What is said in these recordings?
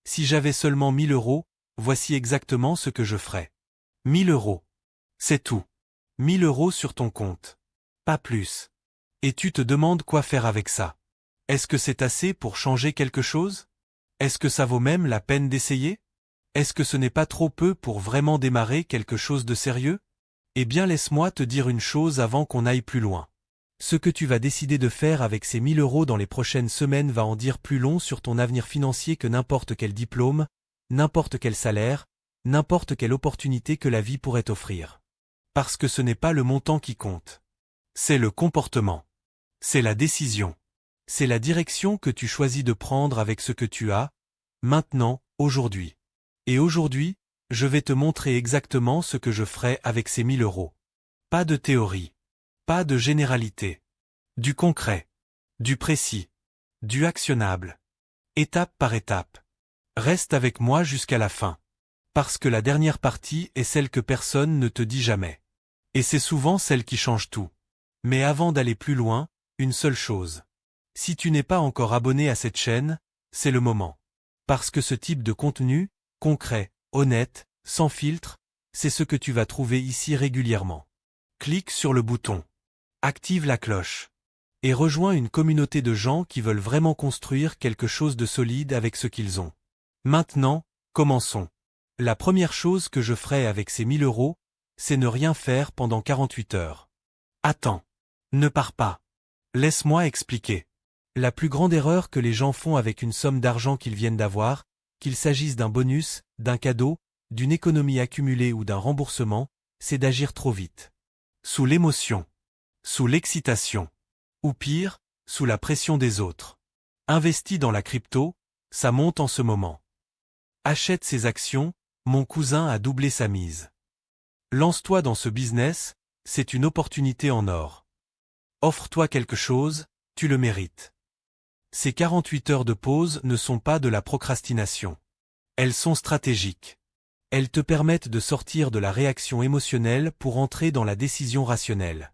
Si j'avais seulement 1000 euros, voici exactement ce que je ferais. 1000 euros. C'est tout. 1000 euros sur ton compte. Pas plus. Et tu te demandes quoi faire avec ça. Est-ce que c'est assez pour changer quelque chose? Est-ce que ça vaut même la peine d'essayer? Est-ce que ce n'est pas trop peu pour vraiment démarrer quelque chose de sérieux? Eh bien laisse-moi te dire une chose avant qu'on aille plus loin. Ce que tu vas décider de faire avec ces 1000 euros dans les prochaines semaines va en dire plus long sur ton avenir financier que n'importe quel diplôme, n'importe quel salaire, n'importe quelle opportunité que la vie pourrait t'offrir. Parce que ce n'est pas le montant qui compte. C'est le comportement. C'est la décision. C'est la direction que tu choisis de prendre avec ce que tu as, maintenant, aujourd'hui. Et aujourd'hui, je vais te montrer exactement ce que je ferai avec ces 1000 euros. Pas de théorie. Pas de généralité. Du concret. Du précis. Du actionnable. Étape par étape. Reste avec moi jusqu'à la fin. Parce que la dernière partie est celle que personne ne te dit jamais. Et c'est souvent celle qui change tout. Mais avant d'aller plus loin, une seule chose. Si tu n'es pas encore abonné à cette chaîne, c'est le moment. Parce que ce type de contenu, concret, honnête, sans filtre, c'est ce que tu vas trouver ici régulièrement. Clique sur le bouton. Active la cloche. Et rejoins une communauté de gens qui veulent vraiment construire quelque chose de solide avec ce qu'ils ont. Maintenant, commençons. La première chose que je ferai avec ces 1000 euros, c'est ne rien faire pendant 48 heures. Attends. Ne pars pas. Laisse-moi expliquer. La plus grande erreur que les gens font avec une somme d'argent qu'ils viennent d'avoir, qu'il s'agisse d'un bonus, d'un cadeau, d'une économie accumulée ou d'un remboursement, c'est d'agir trop vite. Sous l'émotion. Sous l'excitation. Ou pire, sous la pression des autres. Investis dans la crypto, ça monte en ce moment. Achète ces actions, mon cousin a doublé sa mise. Lance-toi dans ce business, c'est une opportunité en or. Offre-toi quelque chose, tu le mérites. Ces 48 heures de pause ne sont pas de la procrastination. Elles sont stratégiques. Elles te permettent de sortir de la réaction émotionnelle pour entrer dans la décision rationnelle.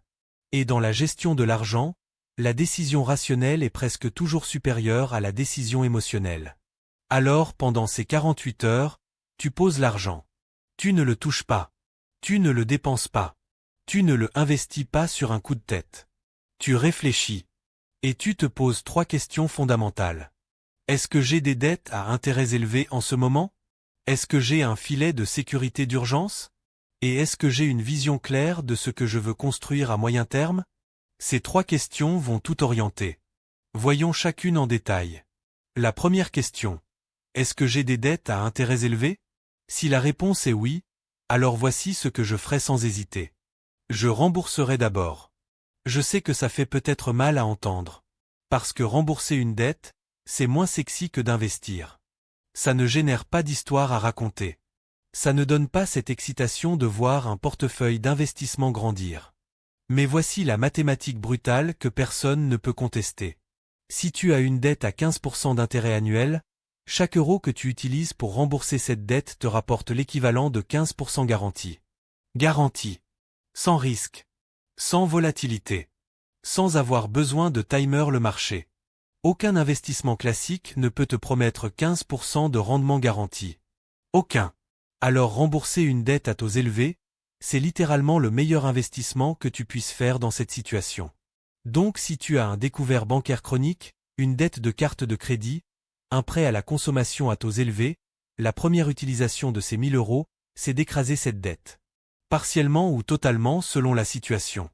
Et dans la gestion de l'argent, la décision rationnelle est presque toujours supérieure à la décision émotionnelle. Alors pendant ces 48 heures, tu poses l'argent. Tu ne le touches pas. Tu ne le dépenses pas. Tu ne le investis pas sur un coup de tête. Tu réfléchis. Et tu te poses 3 questions fondamentales. Est-ce que j'ai des dettes à intérêts élevés en ce moment? Est-ce que j'ai un filet de sécurité d'urgence? Et est-ce que j'ai une vision claire de ce que je veux construire à moyen terme? Ces 3 questions vont tout orienter. Voyons chacune en détail. La première question. Est-ce que j'ai des dettes à intérêts élevés? Si la réponse est oui, alors voici ce que je ferai sans hésiter. Je rembourserai d'abord. Je sais que ça fait peut-être mal à entendre. Parce que rembourser une dette, c'est moins sexy que d'investir. Ça ne génère pas d'histoire à raconter. Ça ne donne pas cette excitation de voir un portefeuille d'investissement grandir. Mais voici la mathématique brutale que personne ne peut contester. Si tu as une dette à 15% d'intérêt annuel, chaque euro que tu utilises pour rembourser cette dette te rapporte l'équivalent de 15% garanti. Garantie. Sans risque. Sans volatilité. Sans avoir besoin de timer le marché. Aucun investissement classique ne peut te promettre 15% de rendement garanti. Aucun. Alors rembourser une dette à taux élevés, c'est littéralement le meilleur investissement que tu puisses faire dans cette situation. Donc si tu as un découvert bancaire chronique, une dette de carte de crédit, un prêt à la consommation à taux élevés, la première utilisation de ces 1000 euros, c'est d'écraser cette dette. Partiellement ou totalement selon la situation.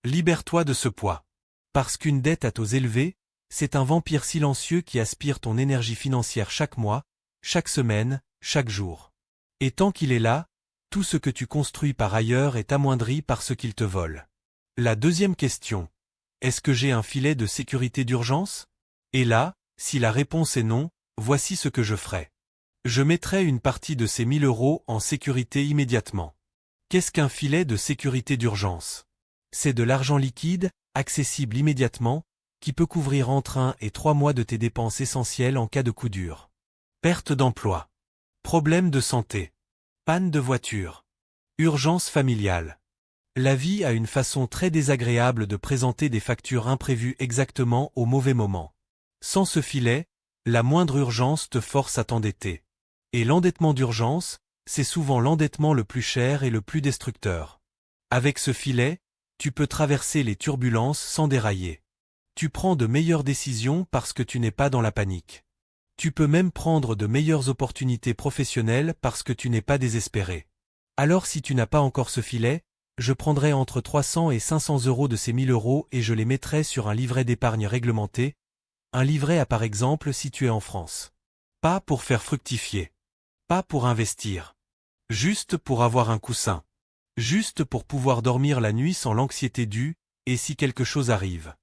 Libère-toi de ce poids. Parce qu'une dette à taux élevés, c'est un vampire silencieux qui aspire ton énergie financière chaque mois, chaque semaine, chaque jour. Et tant qu'il est là, tout ce que tu construis par ailleurs est amoindri par ce qu'il te vole. La deuxième question. Est-ce que j'ai un filet de sécurité d'urgence? Et là, si la réponse est non, voici ce que je ferai. Je mettrai une partie de ces 1000 euros en sécurité immédiatement. Qu'est-ce qu'un filet de sécurité d'urgence? C'est de l'argent liquide, accessible immédiatement, qui peut couvrir entre 1 et 3 mois de tes dépenses essentielles en cas de coup dur. Perte d'emploi. Problème de santé. Panne de voiture. Urgence familiale. La vie a une façon très désagréable de présenter des factures imprévues exactement au mauvais moment. Sans ce filet, La moindre urgence te force à t'endetter. Et l'endettement d'urgence, c'est souvent l'endettement le plus cher et le plus destructeur. Avec ce filet, tu peux traverser les turbulences sans dérailler. Tu prends de meilleures décisions parce que tu n'es pas dans la panique. Tu peux même prendre de meilleures opportunités professionnelles parce que tu n'es pas désespéré. Alors si tu n'as pas encore ce filet, je prendrai entre 300 et 500 € de ces 1000 € et je les mettrai sur un livret d'épargne réglementé, un livret A par exemple si tu es en France. Pas pour faire fructifier. Pas pour investir. Juste pour avoir un coussin. Juste pour pouvoir dormir la nuit sans l'anxiété due, et si quelque chose arrive.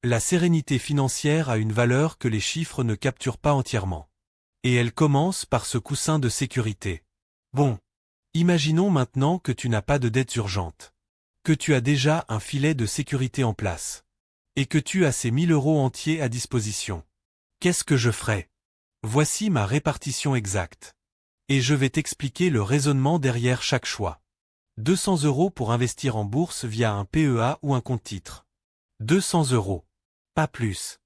La sérénité financière a une valeur que les chiffres ne capturent pas entièrement. Et elle commence par ce coussin de sécurité. Bon. Imaginons maintenant que tu n'as pas de dettes urgentes. Que tu as déjà un filet de sécurité en place. Et que tu as ces 1000 € entiers à disposition. Qu'est-ce que je ferai? Voici ma répartition exacte. Et je vais t'expliquer le raisonnement derrière chaque choix. 200 € pour investir en bourse via un PEA ou un compte titre. 200 €. Pas plus.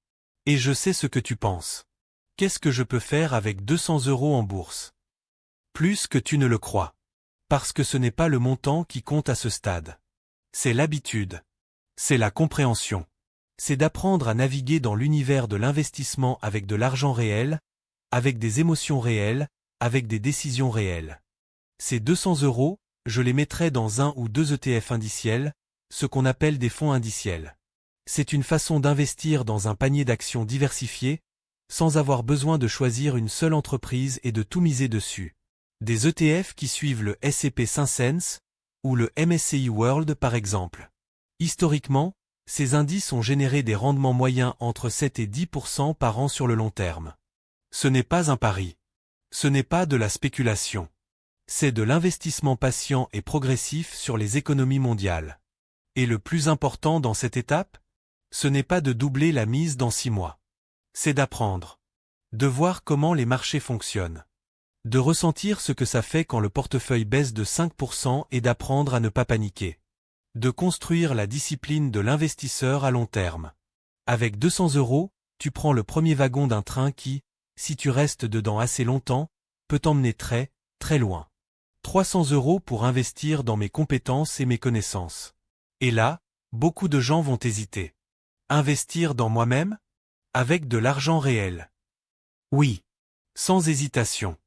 Et je sais ce que tu penses. Qu'est-ce que je peux faire avec 200 € en bourse? Plus que tu ne le crois. Parce que ce n'est pas le montant qui compte à ce stade. C'est l'habitude. C'est la compréhension. C'est d'apprendre à naviguer dans l'univers de l'investissement avec de l'argent réel, avec des émotions réelles, avec des décisions réelles. Ces 200 €, je les mettrai dans un ou deux ETF indiciels, ce qu'on appelle des fonds indiciels. C'est une façon d'investir dans un panier d'actions diversifiées, sans avoir besoin de choisir une seule entreprise et de tout miser dessus. Des ETF qui suivent le S&P 500 ou le MSCI World par exemple. Historiquement, ces indices ont généré des rendements moyens entre 7 et 10% par an sur le long terme. Ce n'est pas un pari. Ce n'est pas de la spéculation. C'est de l'investissement patient et progressif sur les économies mondiales. Et le plus important dans cette étape, ce n'est pas de doubler la mise dans 6 mois. C'est d'apprendre. De voir comment les marchés fonctionnent. De ressentir ce que ça fait quand le portefeuille baisse de 5% et d'apprendre à ne pas paniquer. De construire la discipline de l'investisseur à long terme. Avec 200 €, tu prends le premier wagon d'un train qui, si tu restes dedans assez longtemps, peut t'emmener très, très loin. 300 € pour investir dans mes compétences et mes connaissances. Et là, beaucoup de gens vont hésiter. Investir dans moi-même? Avec de l'argent réel. Oui. Sans hésitation.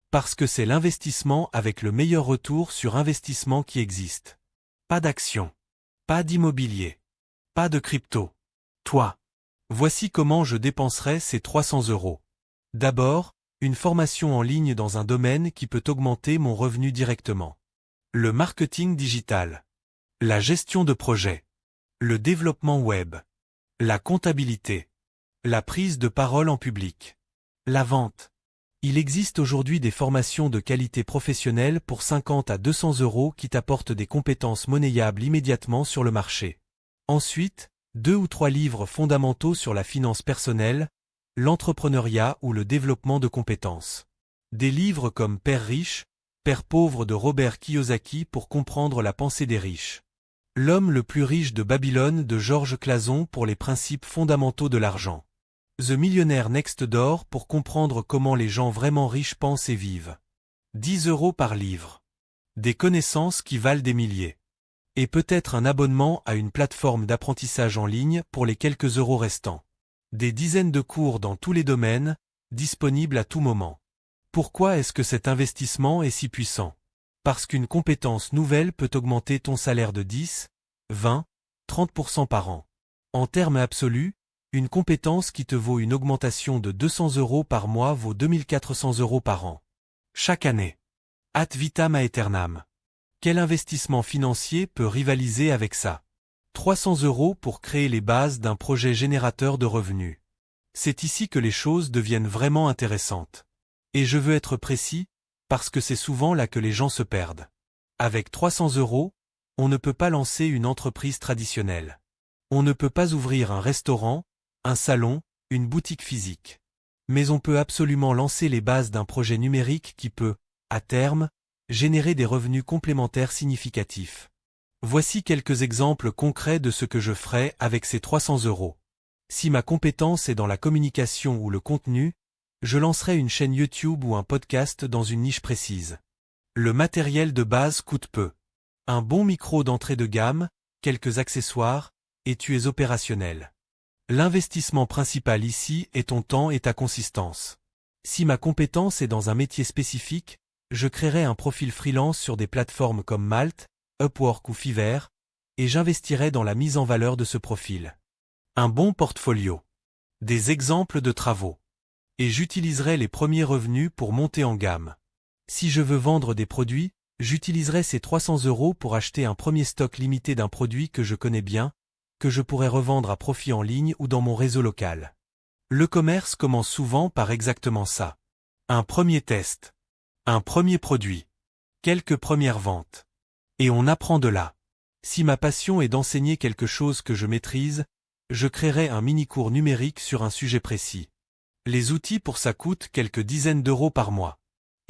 Parce que c'est l'investissement avec le meilleur retour sur investissement qui existe. Pas d'action. Pas d'immobilier. Pas de crypto. Toi. Voici comment je dépenserai ces 300 €. D'abord, une formation en ligne dans un domaine qui peut augmenter mon revenu directement. Le marketing digital. La gestion de projet. Le développement web. La comptabilité. La prise de parole en public. La vente. Il existe aujourd'hui des formations de qualité professionnelle pour 50 à 200 € qui t'apportent des compétences monnayables immédiatement sur le marché. Ensuite, 2 ou 3 livres fondamentaux sur la finance personnelle, l'entrepreneuriat ou le développement de compétences. Des livres comme Père riche, Père pauvre de Robert Kiyosaki pour comprendre la pensée des riches. L'homme le plus riche de Babylone de Georges Clason pour les principes fondamentaux de l'argent. The Millionaire Next Door pour comprendre comment les gens vraiment riches pensent et vivent. 10 € par livre. Des connaissances qui valent des milliers. Et peut-être un abonnement à une plateforme d'apprentissage en ligne pour les quelques euros restants. Des dizaines de cours dans tous les domaines, disponibles à tout moment. Pourquoi est-ce que cet investissement est si puissant? Parce qu'une compétence nouvelle peut augmenter ton salaire de 10, 20, 30% par an. En termes absolus, une compétence qui te vaut une augmentation de 200 € par mois vaut 2400 € par an. Chaque année. Ad vitam aeternam. Quel investissement financier peut rivaliser avec ça? 300 € pour créer les bases d'un projet générateur de revenus. C'est ici que les choses deviennent vraiment intéressantes. Et je veux être précis, parce que c'est souvent là que les gens se perdent. Avec 300 €, on ne peut pas lancer une entreprise traditionnelle. On ne peut pas ouvrir un restaurant, un salon, une boutique physique. Mais on peut absolument lancer les bases d'un projet numérique qui peut, à terme, générer des revenus complémentaires significatifs. Voici quelques exemples concrets de ce que je ferai avec ces 300 €. Si ma compétence est dans la communication ou le contenu, je lancerai une chaîne YouTube ou un podcast dans une niche précise. Le matériel de base coûte peu. Un bon micro d'entrée de gamme, quelques accessoires, et tu es opérationnel. L'investissement principal ici est ton temps et ta consistance. Si ma compétence est dans un métier spécifique, je créerai un profil freelance sur des plateformes comme Malt, Upwork ou Fiverr, et j'investirai dans la mise en valeur de ce profil. Un bon portfolio. Des exemples de travaux. Et j'utiliserai les premiers revenus pour monter en gamme. Si je veux vendre des produits, j'utiliserai ces 300 € pour acheter un premier stock limité d'un produit que je connais bien, que je pourrais revendre à profit en ligne ou dans mon réseau local. Le commerce commence souvent par exactement ça. Un premier test. Un premier produit. Quelques premières ventes. Et on apprend de là. Si ma passion est d'enseigner quelque chose que je maîtrise, je créerai un mini-cours numérique sur un sujet précis. Les outils pour ça coûtent quelques dizaines d'euros par mois.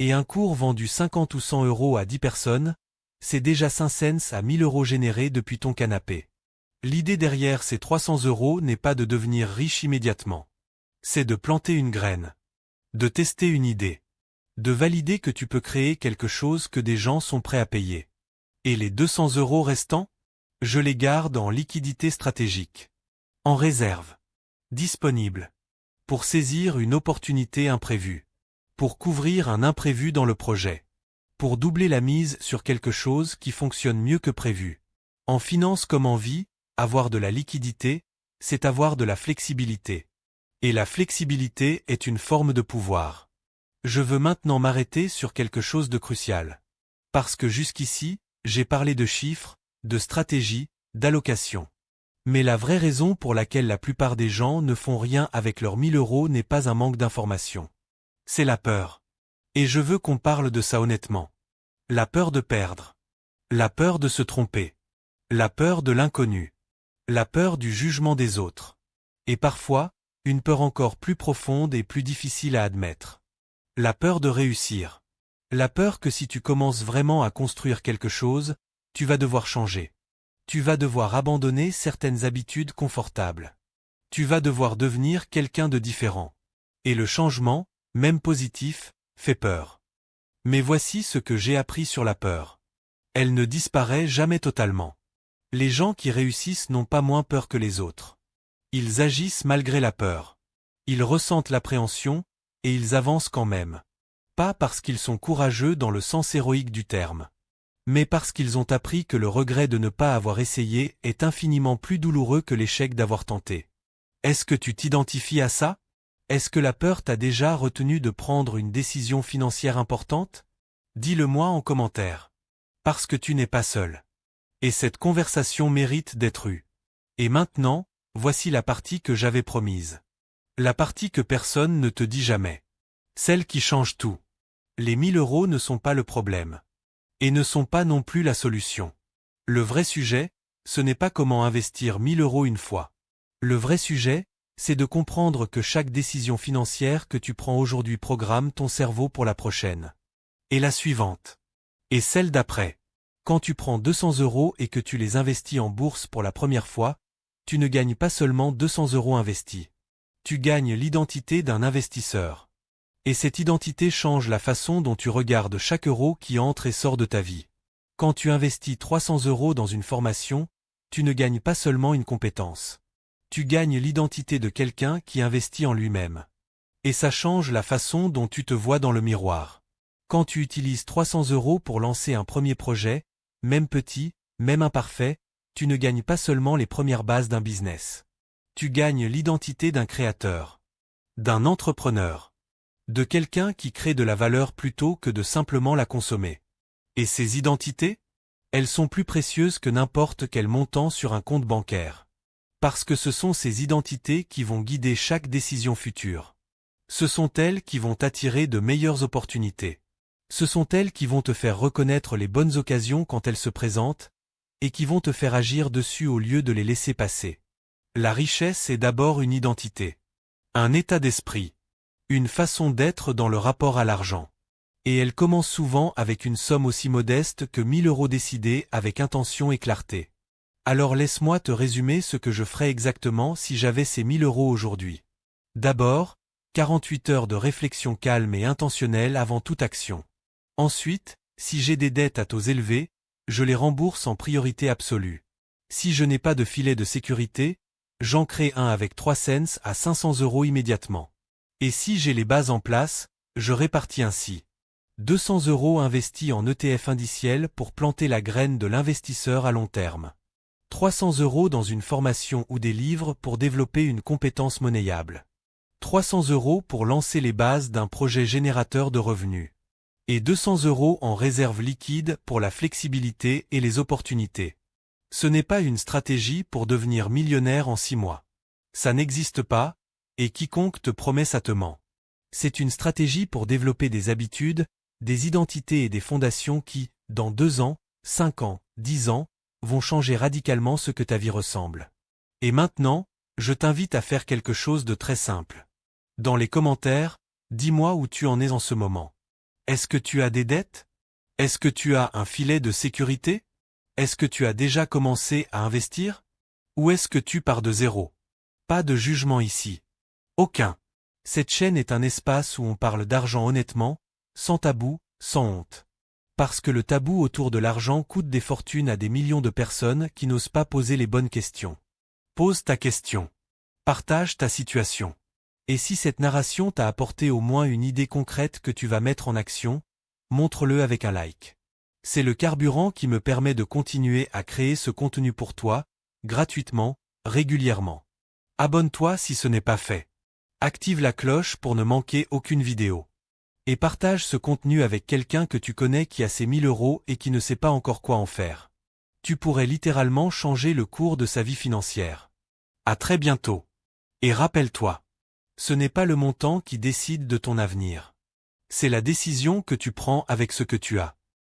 Et un cours vendu 50 ou 100 € à 10 personnes, c'est déjà 5 cents à 1000 € générés depuis ton canapé. L'idée derrière ces 300 € n'est pas de devenir riche immédiatement. C'est de planter une graine. De tester une idée. De valider que tu peux créer quelque chose que des gens sont prêts à payer. Et les 200 € restants? Je les garde en liquidité stratégique. En réserve. Disponible. Pour saisir une opportunité imprévue. Pour couvrir un imprévu dans le projet. Pour doubler la mise sur quelque chose qui fonctionne mieux que prévu. En finance comme en vie, avoir de la liquidité, c'est avoir de la flexibilité. Et la flexibilité est une forme de pouvoir. Je veux maintenant m'arrêter sur quelque chose de crucial. Parce que jusqu'ici, j'ai parlé de chiffres, de stratégie, d'allocation. Mais la vraie raison pour laquelle la plupart des gens ne font rien avec leurs 1000 € n'est pas un manque d'information. C'est la peur. Et je veux qu'on parle de ça honnêtement. La peur de perdre. La peur de se tromper. La peur de l'inconnu. La peur du jugement des autres. Et parfois, une peur encore plus profonde et plus difficile à admettre. La peur de réussir. La peur que si tu commences vraiment à construire quelque chose, tu vas devoir changer. Tu vas devoir abandonner certaines habitudes confortables. Tu vas devoir devenir quelqu'un de différent. Et le changement, même positif, fait peur. Mais voici ce que j'ai appris sur la peur. Elle ne disparaît jamais totalement. Les gens qui réussissent n'ont pas moins peur que les autres. Ils agissent malgré la peur. Ils ressentent l'appréhension, et ils avancent quand même. Pas parce qu'ils sont courageux dans le sens héroïque du terme. Mais parce qu'ils ont appris que le regret de ne pas avoir essayé est infiniment plus douloureux que l'échec d'avoir tenté. Est-ce que tu t'identifies à ça? Est-ce que la peur t'a déjà retenu de prendre une décision financière importante? Dis-le-moi en commentaire. Parce que tu n'es pas seul. Et cette conversation mérite d'être eue. Et maintenant, voici la partie que j'avais promise. La partie que personne ne te dit jamais. Celle qui change tout. Les 1000 € ne sont pas le problème. Et ne sont pas non plus la solution. Le vrai sujet, ce n'est pas comment investir 1000 € une fois. Le vrai sujet, c'est de comprendre que chaque décision financière que tu prends aujourd'hui programme ton cerveau pour la prochaine. Et la suivante. Et celle d'après. Quand tu prends 200 € et que tu les investis en bourse pour la première fois, tu ne gagnes pas seulement 200 € investis. Tu gagnes l'identité d'un investisseur. Et cette identité change la façon dont tu regardes chaque euro qui entre et sort de ta vie. Quand tu investis 300 € dans une formation, tu ne gagnes pas seulement une compétence. Tu gagnes l'identité de quelqu'un qui investit en lui-même. Et ça change la façon dont tu te vois dans le miroir. Quand tu utilises 300 € pour lancer un premier projet, même petit, même imparfait, tu ne gagnes pas seulement les premières bases d'un business. Tu gagnes l'identité d'un créateur. D'un entrepreneur. De quelqu'un qui crée de la valeur plutôt que de simplement la consommer. Et ces identités? Elles sont plus précieuses que n'importe quel montant sur un compte bancaire. Parce que ce sont ces identités qui vont guider chaque décision future. Ce sont elles qui vont t'attirer de meilleures opportunités. Ce sont elles qui vont te faire reconnaître les bonnes occasions quand elles se présentent, et qui vont te faire agir dessus au lieu de les laisser passer. La richesse est d'abord une identité. Un état d'esprit. Une façon d'être dans le rapport à l'argent. Et elle commence souvent avec une somme aussi modeste que 1000 € décidée avec intention et clarté. Alors laisse-moi te résumer ce que je ferais exactement si j'avais ces 1000 € aujourd'hui. D'abord, 48 heures de réflexion calme et intentionnelle avant toute action. Ensuite, si j'ai des dettes à taux élevés, je les rembourse en priorité absolue. Si je n'ai pas de filet de sécurité, j'en crée un avec 3 cents à 500 € immédiatement. Et si j'ai les bases en place, je répartis ainsi. 200 € investis en ETF indiciel pour planter la graine de l'investisseur à long terme. 300 € dans une formation ou des livres pour développer une compétence monnayable. 300 € pour lancer les bases d'un projet générateur de revenus. Et 200 € en réserve liquide pour la flexibilité et les opportunités. Ce n'est pas une stratégie pour devenir millionnaire en 6 mois. Ça n'existe pas, et quiconque te promet ça te ment. C'est une stratégie pour développer des habitudes, des identités et des fondations qui, dans 2 ans, 5 ans, 10 ans, vont changer radicalement ce que ta vie ressemble. Et maintenant, je t'invite à faire quelque chose de très simple. Dans les commentaires, dis-moi où tu en es en ce moment. Est-ce que tu as des dettes? Est-ce que tu as un filet de sécurité? Est-ce que tu as déjà commencé à investir? Ou est-ce que tu pars de zéro? Pas de jugement ici. Aucun. Cette chaîne est un espace où on parle d'argent honnêtement, sans tabou, sans honte. Parce que le tabou autour de l'argent coûte des fortunes à des millions de personnes qui n'osent pas poser les bonnes questions. Pose ta question. Partage ta situation. Et si cette narration t'a apporté au moins une idée concrète que tu vas mettre en action, montre-le avec un like. C'est le carburant qui me permet de continuer à créer ce contenu pour toi, gratuitement, régulièrement. Abonne-toi si ce n'est pas fait. Active la cloche pour ne manquer aucune vidéo. Et partage ce contenu avec quelqu'un que tu connais qui a ses 1000 € et qui ne sait pas encore quoi en faire. Tu pourrais littéralement changer le cours de sa vie financière. À très bientôt. Et rappelle-toi, ce n'est pas le montant qui décide de ton avenir. C'est la décision que tu prends avec ce que tu as.